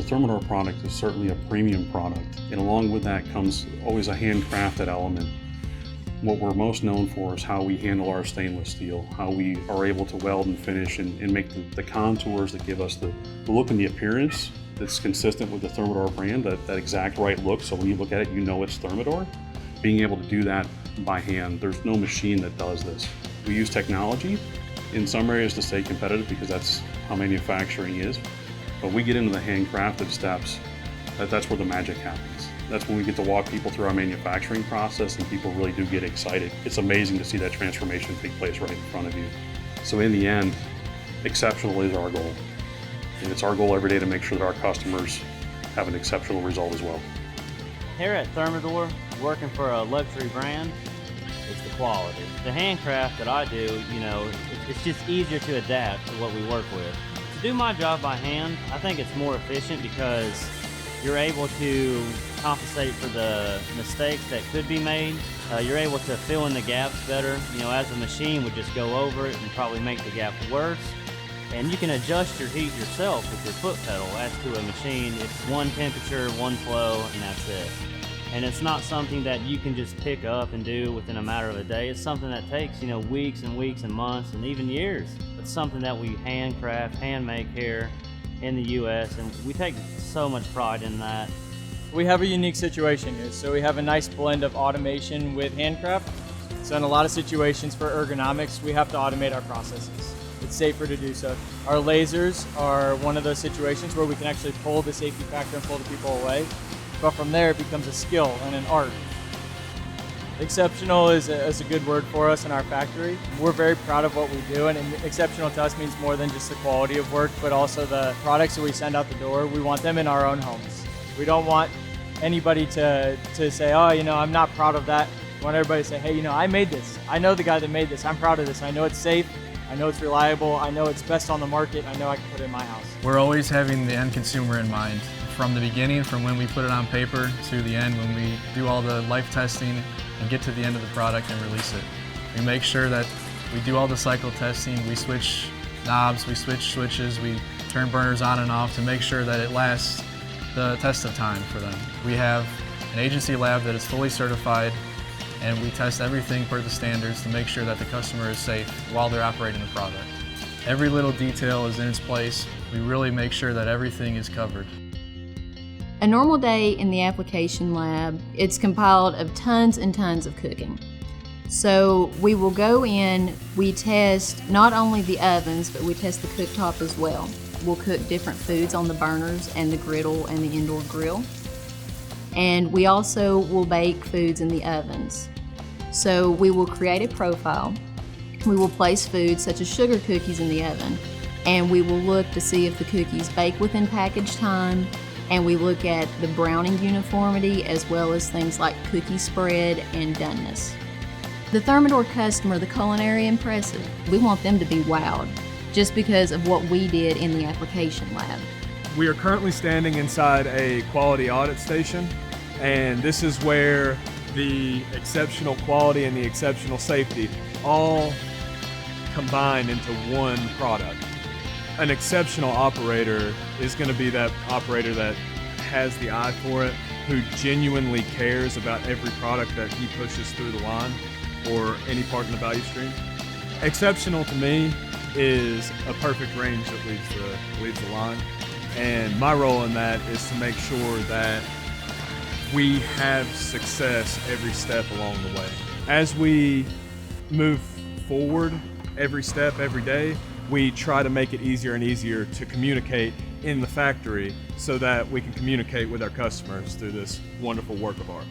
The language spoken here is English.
Thermador product is certainly a premium product, and along with that comes always a handcrafted element. What we're most known for is how we handle our stainless steel, how we are able to weld and finish and make the contours that give us the look and the appearance that's consistent with the Thermador brand, that exact right look, so when you look at it, you know it's Thermador. Being able to do that by hand, there's no machine that does this. We use technology in some areas to stay competitive because that's how manufacturing is, but we get into the handcrafted steps, that's where the magic happens. That's when we get to walk people through our manufacturing process and people really do get excited. It's amazing to see that transformation take place right in front of you. So in the end, exceptional is our goal. And it's our goal every day to make sure that our customers have an exceptional result as well. Here at Thermador, working for a luxury brand, it's the quality. The handcraft that I do, it's just easier to adapt to what we work with. To do my job by hand, I think it's more efficient because you're able to compensate for the mistakes that could be made. You're able to fill in the gaps better. As a machine would just go over it and probably make the gap worse. And you can adjust your heat yourself with your foot pedal. As to a machine, it's one temperature, one flow, and that's it. And it's not something that you can just pick up and do within a matter of a day. It's something that takes, weeks and weeks and months and even years. It's something that we handcraft, hand make here in the US, and we take so much pride in that. We have a unique situation here. So we have a nice blend of automation with handcraft. So in a lot of situations for ergonomics, we have to automate our processes. It's safer to do so. Our lasers are one of those situations where we can actually pull the safety factor and pull the people away. But from there, it becomes a skill and an art. Exceptional is a good word for us in our factory. We're very proud of what we do, and exceptional to us means more than just the quality of work, but also the products that we send out the door. We want them in our own homes. We don't want anybody to say, oh, I'm not proud of that. We want everybody to say, hey, I made this. I know the guy that made this. I'm proud of this. I know it's safe. I know it's reliable. I know it's best on the market. I know I can put it in my house. We're always having the end consumer in mind. From the beginning, from when we put it on paper to the end, when we do all the life testing and get to the end of the product and release it. We make sure that we do all the cycle testing, we switch knobs, we switch switches, we turn burners on and off to make sure that it lasts the test of time for them. We have an agency lab that is fully certified, and we test everything per the standards to make sure that the customer is safe while they're operating the product. Every little detail is in its place. We really make sure that everything is covered. A normal day in the application lab, it's compiled of tons and tons of cooking. So we will go in, we test not only the ovens, but we test the cooktop as well. We'll cook different foods on the burners and the griddle and the indoor grill. And we also will bake foods in the ovens. So we will create a profile. We will place foods such as sugar cookies in the oven, and we will look to see if the cookies bake within package time, and we look at the browning uniformity as well as things like cookie spread and doneness. The Thermador customer, the culinary impressive, we want them to be wowed just because of what we did in the application lab. We are currently standing inside a quality audit station, and this is where the exceptional quality and the exceptional safety all combine into one product. An exceptional operator is going to be that operator that has the eye for it, who genuinely cares about every product that he pushes through the line or any part in the value stream. Exceptional to me is a perfect range that leads the line, and my role in that is to make sure that we have success every step along the way. As we move forward every step, every day, we try to make it easier and easier to communicate in the factory so that we can communicate with our customers through this wonderful work of art.